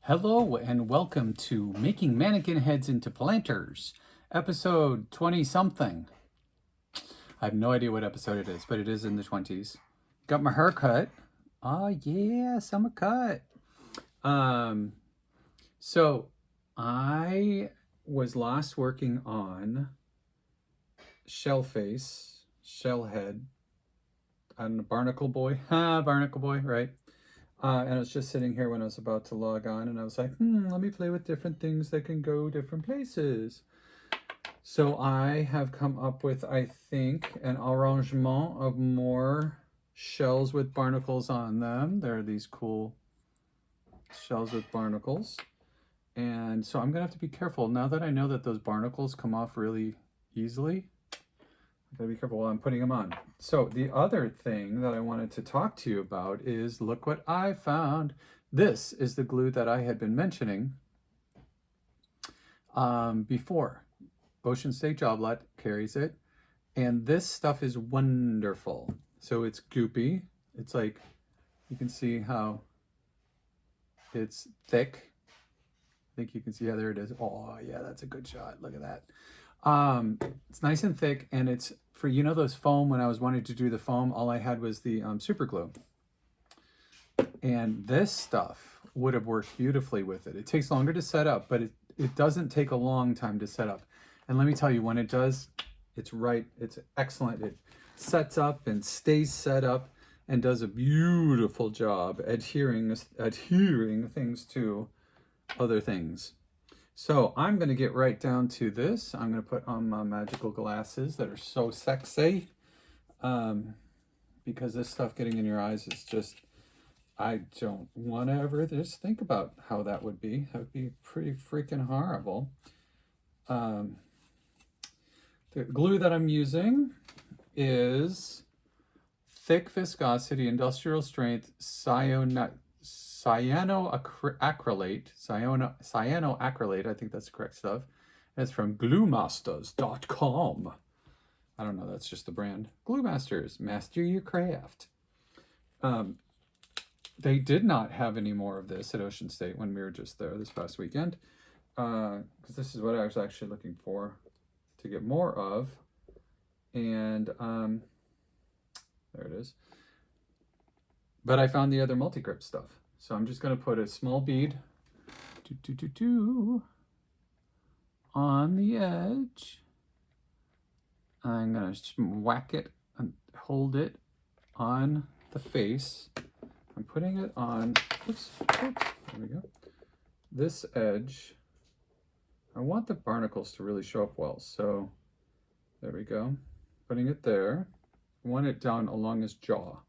Hello and welcome to Making Mannequin Heads into Planters, episode 20 something. I have no idea what episode it is, but it is in the 20s. Got my hair cut. Oh yeah, summer cut. So I was last working on shell face, shell head, and barnacle boy. Barnacle boy, right? And I was just sitting here when I was about to log on, and I was like, let me play with different things that can go different places. So I have come up with, I think, an arrangement of more shells with barnacles on them. There are these cool shells with barnacles. And so I'm going to have to be careful. Now that I know that those barnacles come off really easily, I've got to be careful while I'm putting them on. So the other thing that I wanted to talk to you about is, look what I found. This is the glue that I had been mentioning before. Ocean State Job Lot carries it. And this stuff is wonderful. So it's goopy. It's like, you can see how it's thick. I think you can see how there it is. Oh yeah, that's a good shot. Look at that. It's nice and thick, and it's for, those foam. When I was wanting to do the foam, all I had was the super glue. And this stuff would have worked beautifully with it. It takes longer to set up, but it doesn't take a long time to set up. And let me tell you, when it does, it's right. It's excellent. It sets up and stays set up and does a beautiful job adhering things to other things. So I'm going to get right down to this. I'm going to put on my magical glasses that are so sexy, because this stuff getting in your eyes is just, I don't want to ever just think about how that would be. That would be pretty freaking horrible. The glue that I'm using is thick viscosity, industrial strength, cyanoacrylate, I think that's the correct stuff. It's from gluemasters.com. I don't know, that's just the brand. Glue Masters, master your craft. They did not have any more of this at Ocean State when we were just there this past weekend, because this is what I was actually looking for to get more of. And there it is. But I found the other multi-grip stuff. So I'm just going to put a small bead on the edge. I'm going to whack it and hold it on the face. I'm putting it on, oops, there we go. This edge, I want the barnacles to really show up well. So there we go. Putting it there. I want it down along his jaw.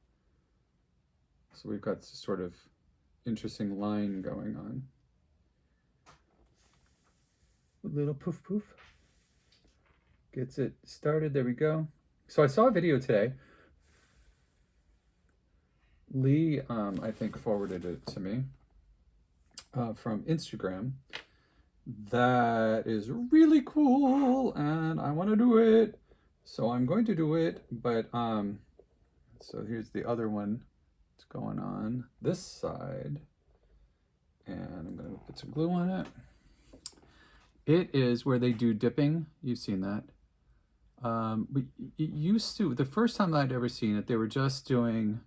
So we've got this sort of interesting line going on. A little poof poof. Gets it started. There we go. So I saw a video today. Lee, I think, forwarded it to me from Instagram. That is really cool, and I want to do it. So I'm going to do it, but so here's the other one. It's going on this side, and I'm going to put some glue on it. It is where they do dipping. You've seen that. But it used to, the first time I'd ever seen it, they were just doing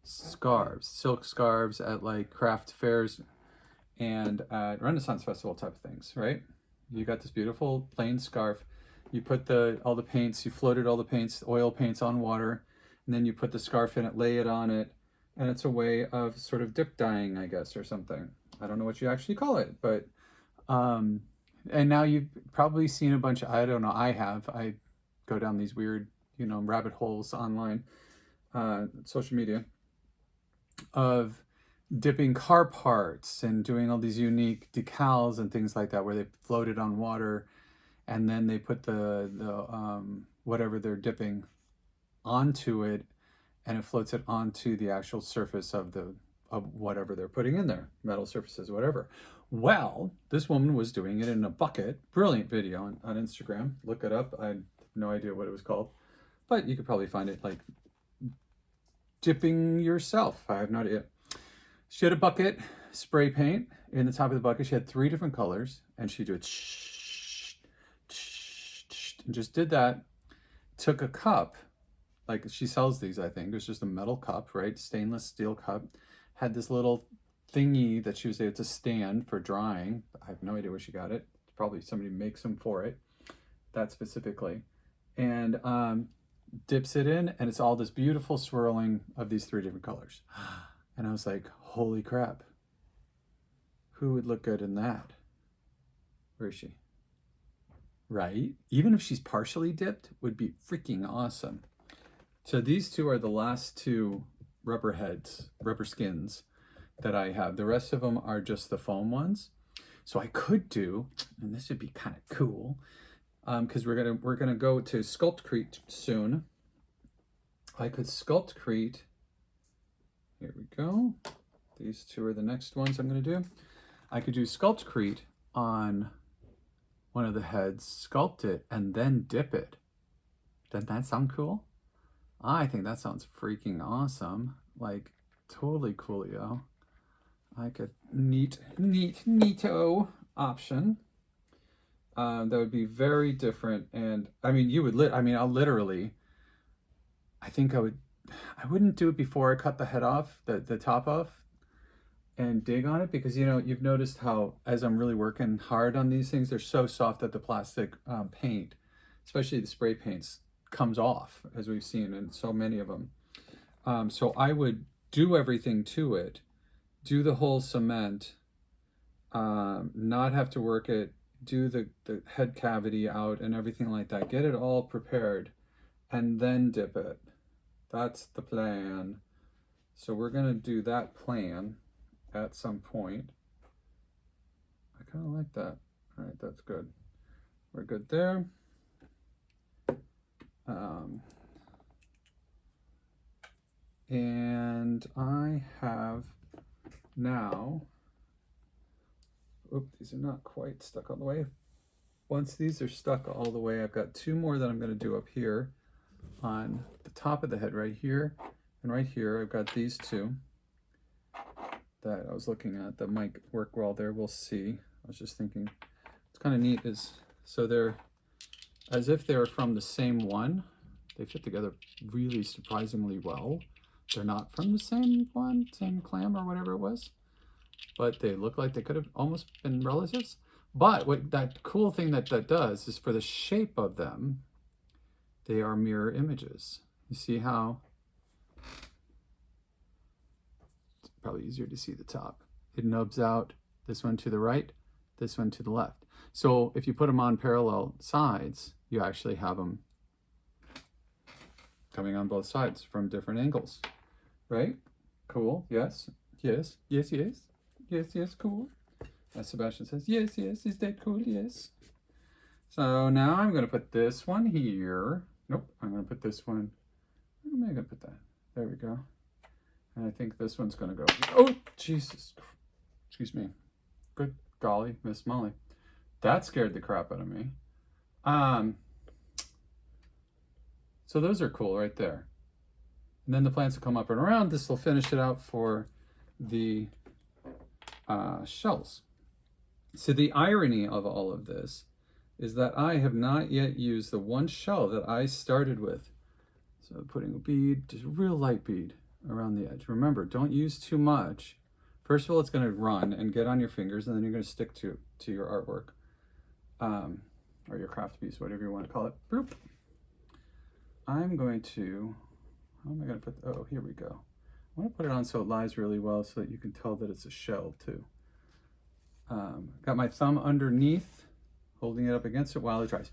scarves, silk scarves at like craft fairs and at Renaissance Festival type of things, right? You got this beautiful plain scarf. You put all the paints, you floated all the paints, oil paints on water, and then you put the scarf in it, lay it on it, and it's a way of sort of dip dyeing, I guess, or something. I don't know what you actually call it, but, and now you've probably seen a bunch of, I don't know, I have. I go down these weird, rabbit holes online, social media, of dipping car parts and doing all these unique decals and things like that, where they float it on water, and then they put the whatever they're dipping onto it, and it floats it onto the actual surface of whatever they're putting in there, metal surfaces, whatever. Well, this woman was doing it in a bucket. Brilliant video on Instagram. Look it up. I have no idea what it was called, but you could probably find it, like dipping yourself. I have no idea. She had a bucket, spray paint, in the top of the bucket. She had 3 different colors, and she'd do it, and just did that. Took a cup, like she sells these, I think. It was just a metal cup, right? Stainless steel cup. Had this little thingy that she was able to stand for drying. I have no idea where she got it. Probably somebody makes them for it, that specifically. And dips it in, and it's all this beautiful swirling of these 3 different colors. And I was like, holy crap. Who would look good in that? Where is she? Right? Even if she's partially dipped, would be freaking awesome. So these 2 are the last 2 rubber skins that I have. The rest of them are just the foam ones. So I could do, and this would be kind of cool, because we're gonna go to Sculptcrete soon. I could Sculptcrete. Here we go. These 2 are the next ones I'm gonna do. I could do Sculptcrete on one of the heads, sculpt it, and then dip it. Doesn't that sound cool? I think that sounds freaking awesome. Like, totally coolio. Like a neato option. That would be very different. And I mean, I'll literally, I wouldn't do it before I cut the head off, the top off, and dig on it, because, you know, you've noticed how, as I'm really working hard on these things, they're so soft that the plastic paint, especially the spray paints, comes off, as we've seen in so many of them. So I would do everything to it, do the whole cement, not have to work it, do the head cavity out and everything like that, get it all prepared, and then dip it. That's the plan. So we're gonna do that plan at some point. I kind of like that. All right, that's good. We're good there. And I have now, these are not quite stuck all the way. Once these are stuck all the way, I've got 2 more that I'm going to do up here on the top of the head right here. And right here, I've got these 2 that I was looking at that might work well there. We'll see. I was just thinking, it's kind of neat so they're as if they're from the same one. They fit together really surprisingly well. They're not from the same one, same clam or whatever it was, but they look like they could have almost been relatives. But what that cool thing that does is, for the shape of them, they are mirror images. You see how it's probably easier to see the top. It nubs out, this one to the right, this one to the left. So if you put them on parallel sides, you actually have them coming on both sides from different angles, right? Cool. Yes, yes, yes, yes, yes, yes, cool. As Sebastian says, yes, yes, is that cool? Yes. So now I'm going to put this one here. Nope, I'm going to put this one. Where am I going to put that? There we go. And I think this one's going to go. Oh, Jesus. Excuse me. Good golly, Miss Molly. That scared the crap out of me. So those are cool right there. And then the plants will come up and around. This will finish it out for the shells. So the irony of all of this is that I have not yet used the one shell that I started with. So putting a bead, just a real light bead around the edge. Remember, don't use too much. First of all, it's going to run and get on your fingers, and then you're going to stick to your artwork, or your craft piece, whatever you want to call it. Boop. I'm going to, how am I going to put, oh, here we go. I want to put it on so it lies really well so that you can tell that it's a shell too. Got my thumb underneath, holding it up against it while it dries.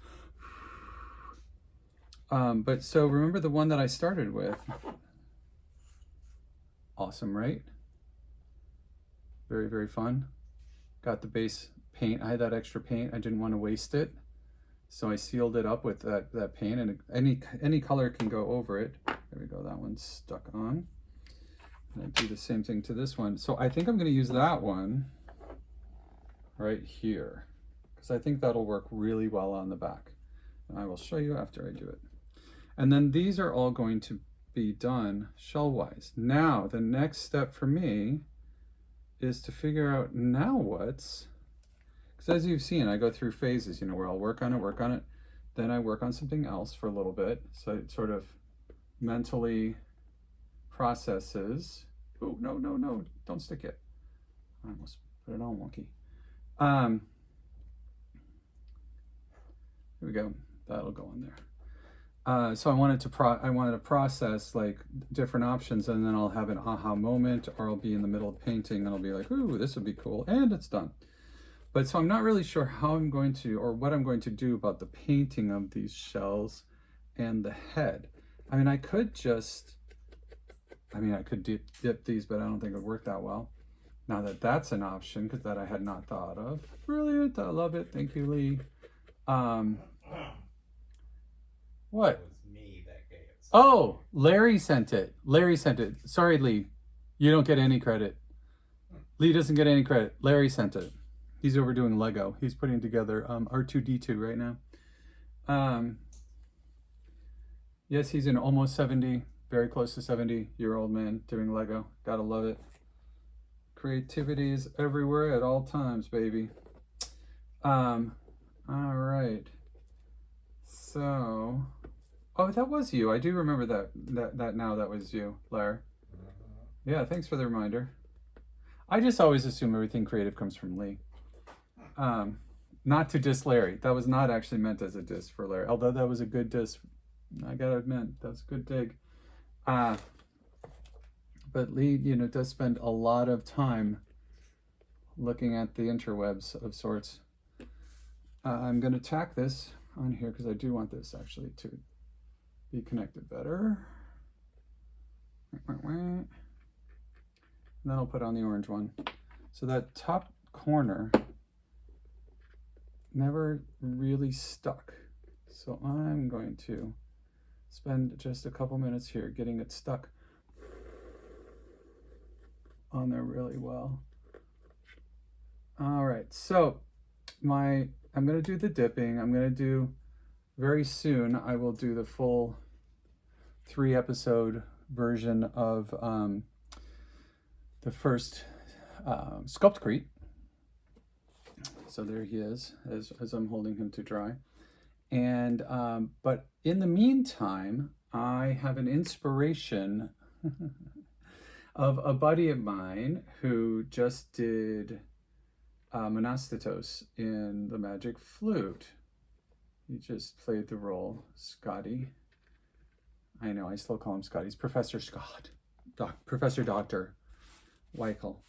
But so remember the one that I started with. Awesome, right? Very, very fun. Got the base paint. I had that extra paint. I didn't want to waste it. So I sealed it up with that paint, and any color can go over it. There we go, that one's stuck on. And I do the same thing to this one. So I think I'm gonna use that one right here, because I think that'll work really well on the back. And I will show you after I do it. And then these are all going to be done shell-wise. Now, the next step for me is to figure out now what's, because as you've seen, I go through phases, you know, where I'll work on it, then I work on something else for a little bit. So it sort of mentally processes. Oh, no, don't stick it. I almost put it on wonky. Here we go. That'll go in there. So I wanted to process like different options, and then I'll have an aha moment, or I'll be in the middle of painting and I'll be like, ooh, this would be cool, and it's done. But so I'm not really sure how I'm going to, or what I'm going to do about the painting of these shells and the head. I mean, I could dip these, but I don't think it would work that well. Now that that's an option, because that I had not thought of. Brilliant, I love it. Thank you, Lee. What? It was me that gave it. Oh, Larry sent it. Sorry, Lee. You don't get any credit. Lee doesn't get any credit. Larry sent it. He's overdoing Lego. He's putting together R2-D2 right now. Yes, he's an almost 70, very close to 70-year-old man doing Lego. Gotta love it. Creativity is everywhere at all times, baby. All right. So, oh, that was you. I do remember that now. That was you, Larry. Yeah, thanks for the reminder. I just always assume everything creative comes from Lee. Not to diss Larry. That was not actually meant as a diss for Larry. Although that was a good diss. I gotta admit, that's a good dig. But Lee, you know, does spend a lot of time looking at the interwebs of sorts. I'm gonna tack this on here because I do want this actually to be connected better. And then I'll put on the orange one. So that top corner never really stuck. So I'm going to spend just a couple minutes here getting it stuck on there really well. All right, so I'm gonna do the dipping. I'm gonna do, very soon, I will do the full 3-episode version of the first Sculptcrete. So there he is, as I'm holding him to dry. And but in the meantime, I have an inspiration of a buddy of mine who just did Monostatos in The Magic Flute. He just played the role, Scotty. I know, I still call him Scotty. He's Professor Scott, Professor Dr. Weichel.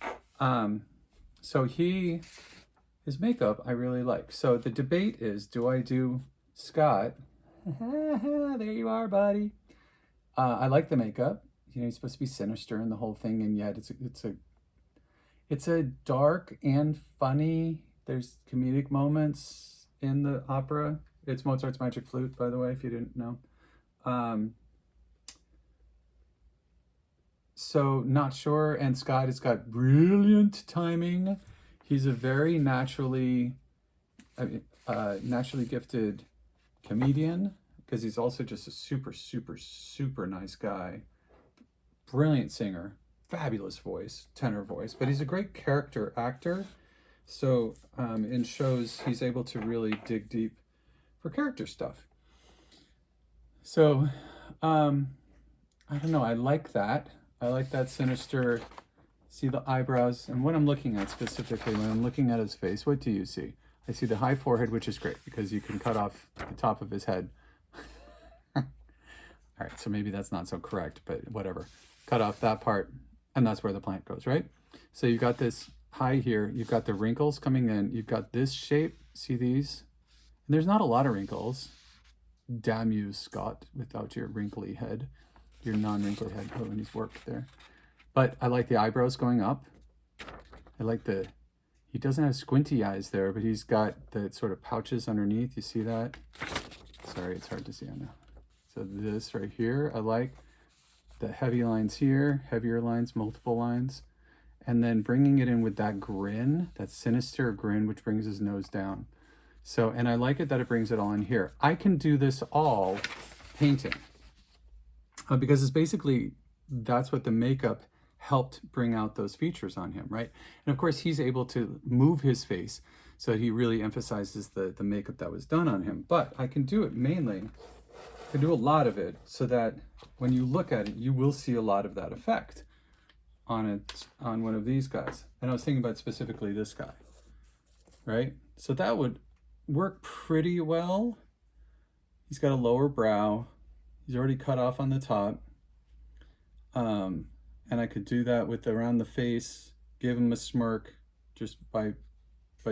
So his makeup I really like. So the debate is, do I do Scott? There you are, buddy. I like the makeup. You know, he's supposed to be sinister in the whole thing, and yet it's a dark and funny. There's comedic moments in the opera. It's Mozart's Magic Flute, by the way, if you didn't know. So not sure. And Scott has got brilliant timing. He's a very naturally gifted comedian, because he's also just a super, super, super nice guy. Brilliant singer, fabulous voice, tenor voice, but he's a great character actor. So in shows, he's able to really dig deep for character stuff. So I don't know, I like that. I like that sinister, see the eyebrows, and what I'm looking at specifically, when I'm looking at his face, what do you see? I see the high forehead, which is great because you can cut off the top of his head. All right, so maybe that's not so correct, but whatever. Cut off that part, and that's where the plant goes, right? So you've got this high here, you've got the wrinkles coming in, you've got this shape, see these? And there's not a lot of wrinkles. Damn you, Scott, without your wrinkly head, your non-wrinkled head. Oh, and he's worked there. But I like the eyebrows going up. I like he doesn't have squinty eyes there, but he's got the sort of pouches underneath. You see that? Sorry, it's hard to see on now. So this right here, I like the heavy lines here, heavier lines, multiple lines, and then bringing it in with that grin, that sinister grin, which brings his nose down. So, and I like it that it brings it all in here. I can do this all painting because it's basically, that's what the makeup helped bring out those features on him, right? And of course, he's able to move his face so he really emphasizes the makeup that was done on him. But I can do it mainly, I can do a lot of it so that when you look at it, you will see a lot of that effect on one of these guys. And I was thinking about specifically this guy, right? So that would work pretty well. He's got a lower brow. He's already cut off on the top. And I could do that with around the face, give him a smirk just by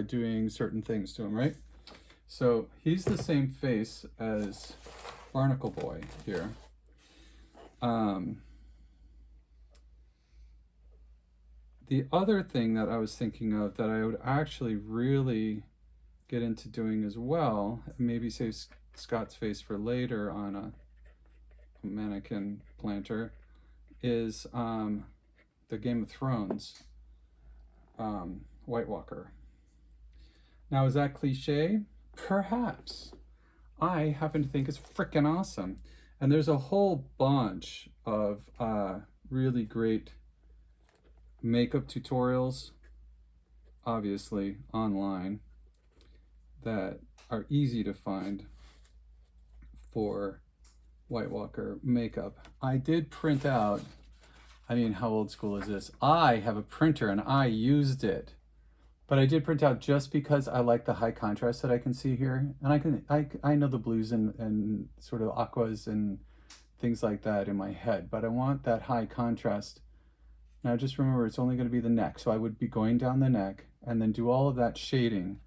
doing certain things to him, right? So he's the same face as Barnacle Boy here. The other thing that I was thinking of that I would actually really get into doing as well, maybe save Scott's face for later on a mannequin planter, is the Game of Thrones White Walker. Now, is that cliche? Perhaps. I happen to think it's freaking awesome. And there's a whole bunch of really great makeup tutorials, obviously online, that are easy to find for White Walker makeup. I did print out, I mean, how old school is this? I have a printer and I used it. But I did print out just because I like the high contrast that I can see here. And I know the blues and sort of aquas and things like that in my head, but I want that high contrast. Now just remember, it's only going to be the neck. So I would be going down the neck and then do all of that shading.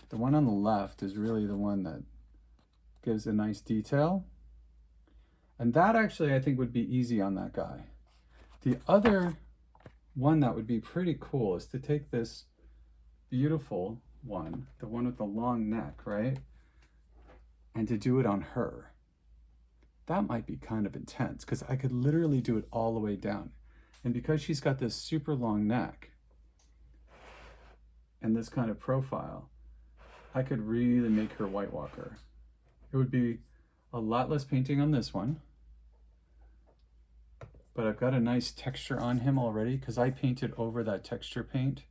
The one on the left is really the one that gives a nice detail. And that actually I think would be easy on that guy. The other one that would be pretty cool is to take this beautiful one, the one with the long neck, right? And to do it on her. That might be kind of intense because I could literally do it all the way down. And because she's got this super long neck and this kind of profile, I could really make her White Walker. It would be a lot less painting on this one, but I've got a nice texture on him already because I painted over that texture paint.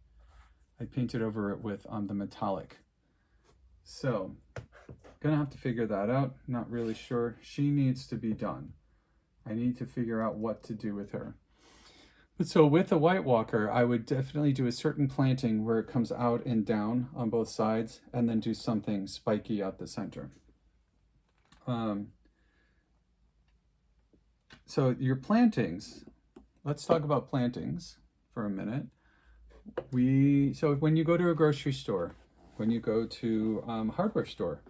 I painted over it with the metallic. So, gonna have to figure that out. Not really sure. She needs to be done. I need to figure out what to do with her. But so with the White Walker, I would definitely do a certain planting where it comes out and down on both sides, and then do something spiky out the center. So your plantings, let's talk about plantings for a minute. So when you go to a grocery store, when you go to a hardware store,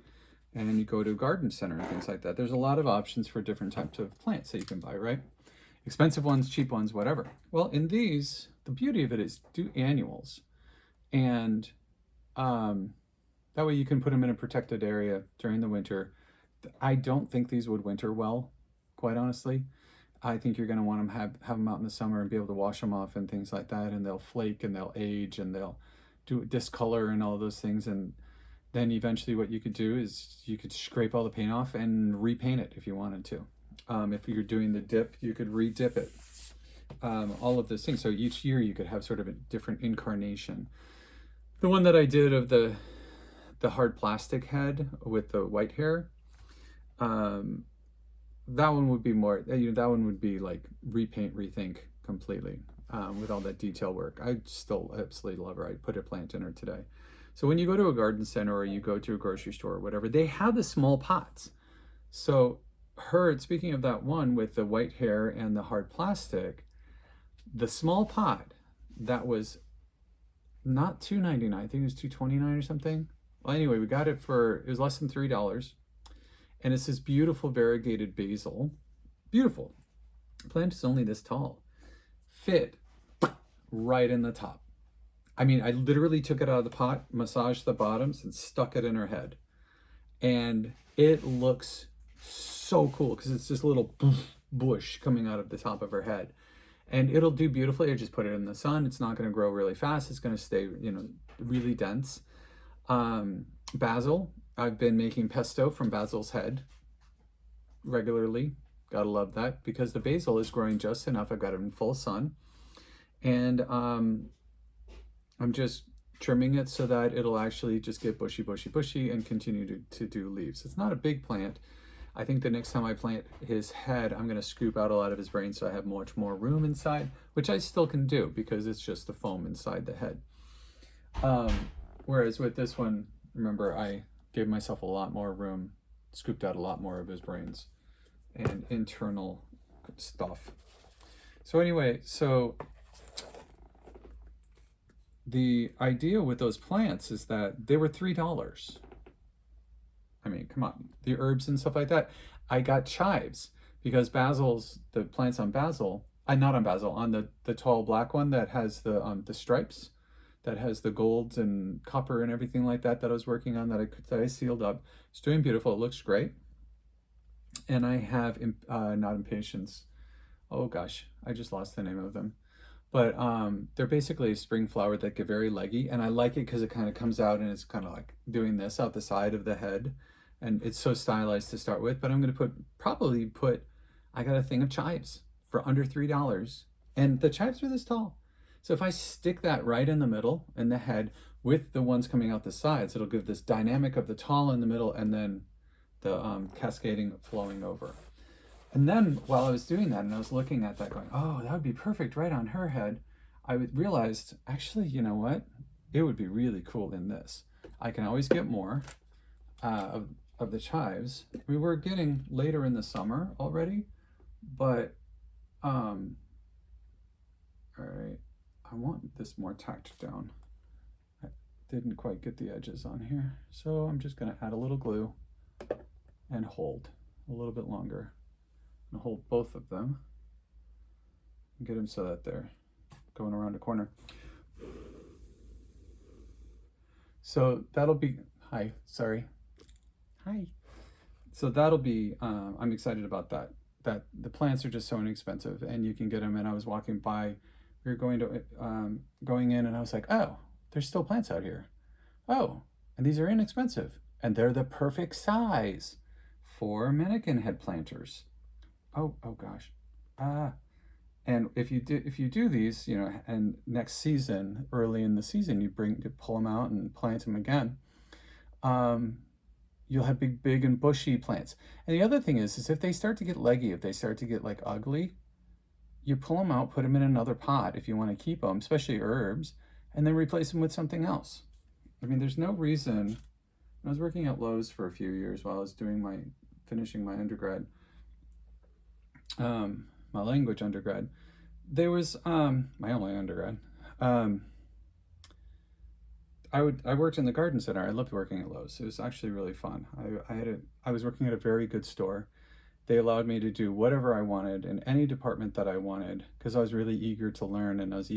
and you go to a garden center and things like that, there's a lot of options for different types of plants that you can buy, right? Expensive ones, cheap ones, whatever. Well, in these, the beauty of it is do annuals. And that way you can put them in a protected area during the winter. I don't think these would winter well, quite honestly. I think you're going to want them have them out in the summer and be able to wash them off and things like that, and they'll flake and they'll age and they'll do discolor and all those things. And then eventually what you could do is you could scrape all the paint off and repaint it if you wanted to. If you're doing the dip, you could re-dip it. All of those things. So each year you could have sort of a different incarnation. The one that I did of the hard plastic head with the white hair, that one would be more, that one would be like repaint, rethink completely with all that detail work. I still absolutely love her. I put a plant in her today. So when you go to a garden center or you go to a grocery store or whatever, they have the small pots. So speaking of that one with the white hair and the hard plastic, the small pot that was not $2.99, I think it was $2.29 or something. Well, anyway, we got it it was less than $3. And it's this beautiful variegated basil. Beautiful. The plant is only this tall. Fit right in the top. I mean, I literally took it out of the pot, massaged the bottoms, and stuck it in her head. And it looks so cool because it's this little bush coming out of the top of her head. And it'll do beautifully. I just put it in the sun. It's not going to grow really fast. It's going to stay, really dense. Basil. I've been making pesto from basil's head regularly Gotta love that, because the basil is growing just enough. I've got it in full sun. And I'm just trimming it so that it'll actually just get bushy, bushy, bushy and continue to do leaves. It's not a big plant. I think the next time I plant his head, I'm going to scoop out a lot of his brain so I have much more room inside, which I still can do because it's just the foam inside the head. Whereas with this one, remember, I gave myself a lot more room, scooped out a lot more of his brains and internal stuff. So anyway, so the idea with those plants is that they were $3. I mean, come on, the herbs and stuff like that. I got chives because basil's, the plants on basil, not on basil, on the tall black one that has the stripes, that has the golds and copper and everything like that I was working on, that I sealed up. It's doing beautiful. It looks great. And I have not impatiens. Oh gosh, I just lost the name of them. But they're basically a spring flower that get very leggy, and I like it because it kind of comes out and it's kind of like doing this out the side of the head, and it's so stylized to start with. But I'm going to probably put, I got a thing of chives for under $3, and the chives are this tall. So if I stick that right in the middle in the head with the ones coming out the sides, it'll give this dynamic of the tall in the middle and then the cascading flowing over. And then while I was doing that and I was looking at that going, oh, that would be perfect right on her head, I realized, actually, you know what? It would be really cool in this. I can always get more of the chives. We were getting later in the summer already, but, all right, I want this more tacked down. I didn't quite get the edges on here. So I'm just gonna add a little glue and hold a little bit longer. And hold both of them and get them so that they're going around a corner. So that'll be, hi, sorry. Hi. So that'll be, I'm excited about that. That the plants are just so inexpensive and you can get them. And I was walking by, we were going in and I was like, oh, there's still plants out here. Oh, and these are inexpensive and they're the perfect size for mannequin head planters. Oh gosh. And if you do these, you know, and next season, early in the season, you pull them out and plant them again, you'll have big and bushy plants. And the other thing is if they start to get leggy, if they start to get like ugly, you pull them out, put them in another pot if you want to keep them, especially herbs, and then replace them with something else. I mean, there's no reason. I was working at Lowe's for a few years while I was finishing my undergrad. My language undergrad. There was my only undergrad. I worked in the garden center. I loved working at Lowe's. It was actually really fun. I was working at a very good store. They allowed me to do whatever I wanted in any department that I wanted because I was really eager to learn and I was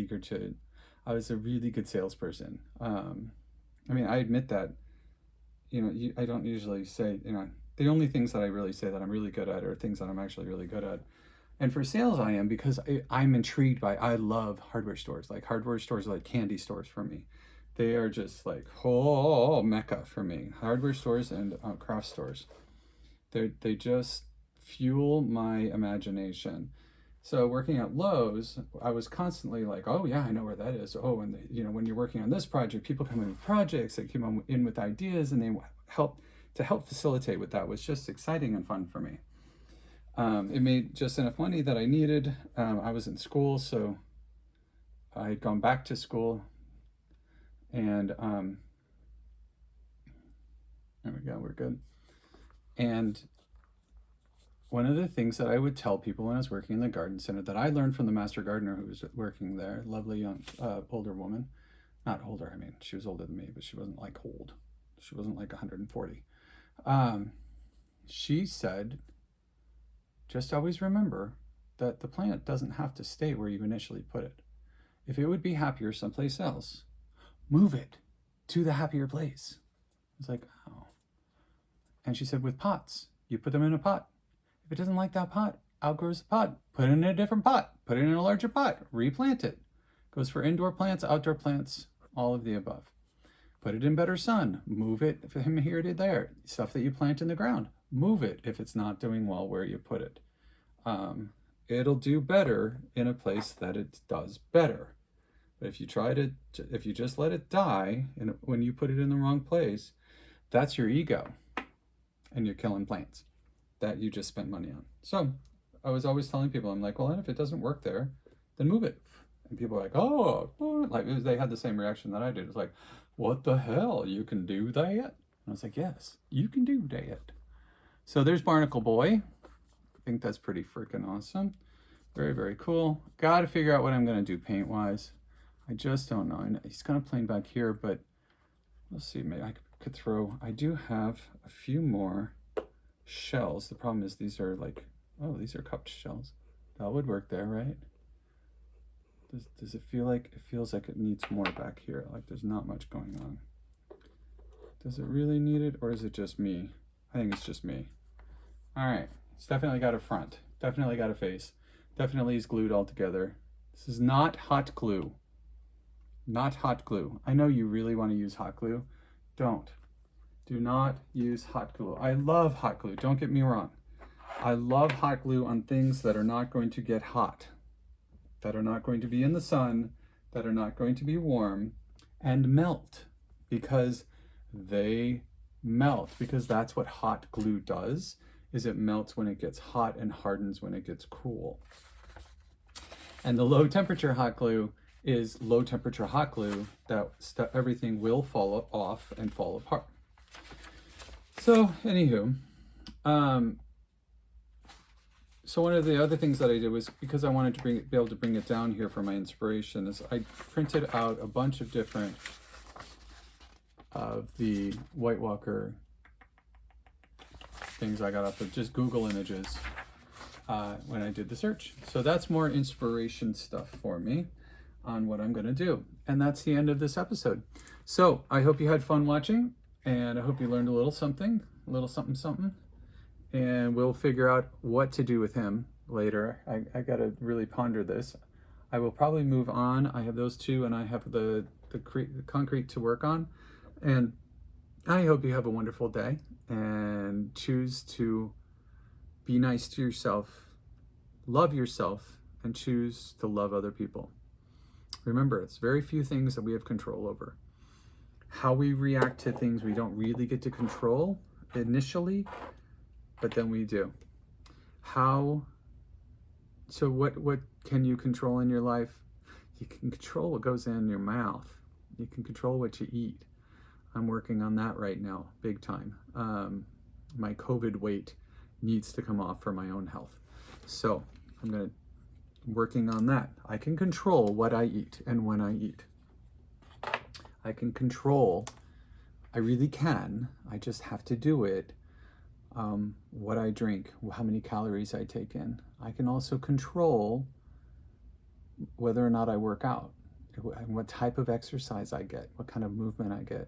a really good salesperson. I mean, I admit that, you know, I don't usually say, you know, the only things that I really say that I'm really good at are things that I'm actually really good at. And for sales, I am, because I'm intrigued I love hardware stores. Like hardware stores are like candy stores for me. They are just like, oh, mecca for me. Hardware stores and craft stores. They just fuel my imagination. So working at Lowe's, I was constantly like, oh yeah, I know where that is. Oh, and you know, when you're working on this project, people come in with projects, they come in with ideas, and they help facilitate with that was just exciting and fun for me. It made just enough money that I needed. I was in school, so I had gone back to school, and there we go, we're good. And one of the things that I would tell people when I was working in the garden center that I learned from the master gardener who was working there, lovely young, older woman, not older, I mean, she was older than me, but she wasn't like old. She wasn't like 140. She said, just always remember that the plant doesn't have to stay where you initially put it. If it would be happier someplace else, move it to the happier place. I was like, oh. And she said, with pots, you put them in a pot. If it doesn't like that pot, outgrows the pot, put it in a different pot, put it in a larger pot, replant it. Goes for indoor plants, outdoor plants, all of the above. Put it in better sun, move it from here to there. Stuff that you plant in the ground, move it if it's not doing well where you put it. it'll do better in a place that it does better. But if you just let it die, and when you put it in the wrong place, that's your ego, and you're killing plants that you just spent money on. So I was always telling people, I'm like, well, and if it doesn't work there, then move it. And people are like, oh, like they had the same reaction that I did. It's like, what the hell? You can do that? And I was like, yes, you can do that. So there's Barnacle Boy. I think that's pretty freaking awesome. Very, very cool. Got to figure out what I'm going to do paint-wise. I just don't know. He's kind of plain back here, but let's see. Maybe I could throw... I do have a few more shells. The problem is these are like... Oh, these are cupped shells. That would work there, right? Does it feel like... It feels like it needs more back here. Like there's not much going on. Does it really need it, or is it just me? I think it's just me. All right. It's definitely got a front. Definitely got a face. Definitely is glued all together. This is not hot glue. Not hot glue. I know you really want to use hot glue. Don't. Do not use hot glue. I love hot glue. Don't get me wrong. I love hot glue on things that are not going to get hot, that are not going to be in the sun, that are not going to be warm, and melt, because they melt, because that's what hot glue does, is it melts when it gets hot and hardens when it gets cool. And the low temperature hot glue is low temperature hot glue that everything will fall off and fall apart. So anywho, so one of the other things that I did was, because I wanted to be able to bring it down here for my inspiration, is I printed out a bunch of different of the White Walker things I got off of just Google images when I did the search. So that's more inspiration stuff for me on what I'm going to do. And that's the end of this episode. So I hope you had fun watching, and I hope you learned a little something, something. And we'll figure out what to do with him later. I got to really ponder this. I will probably move on. I have those two, and I have the concrete to work on. And I hope you have a wonderful day, and choose to be nice to yourself, love yourself, and choose to love other people. Remember, it's very few things that we have control over. How we react to things we don't really get to control initially, but then we do. So what can you control in your life? You can control what goes in your mouth. You can control what you eat. I'm working on that right now, big time. My COVID weight needs to come off for my own health. So I'm working on that. I can control what I eat and when I eat. I can control, I really can, I just have to do it. What I drink, how many calories I take in. I can also control whether or not I work out, what type of exercise I get, what kind of movement I get.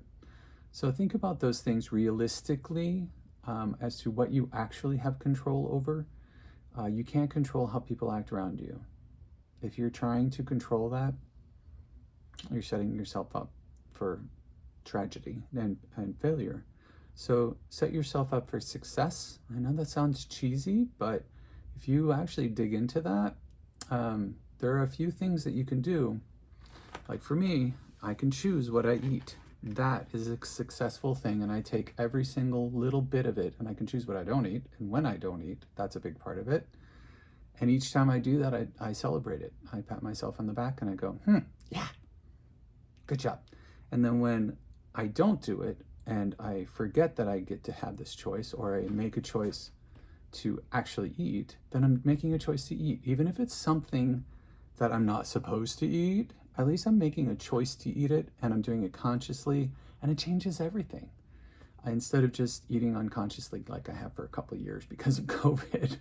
So think about those things realistically as to what you actually have control over. You can't control how people act around you. If you're trying to control that, you're setting yourself up for tragedy and failure. So set yourself up for success. I know that sounds cheesy, but if you actually dig into that, there are a few things that you can do. Like for me, I can choose what I eat. That is a successful thing, and I take every single little bit of it, and I can choose what I don't eat and when I don't eat. That's a big part of it. And each time I do that, I celebrate it. I pat myself on the back and I go, yeah, good job. And then when I don't do it, and I forget that I get to have this choice, or I make a choice to actually eat, then I'm making a choice to eat. Even if it's something that I'm not supposed to eat, at least I'm making a choice to eat it, and I'm doing it consciously, and it changes everything. Instead of just eating unconsciously like I have for a couple of years because of COVID.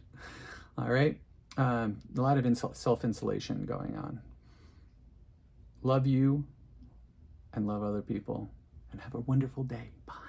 All right? A lot of self-insulation going on. Love you and love other people, and have a wonderful day. Bye.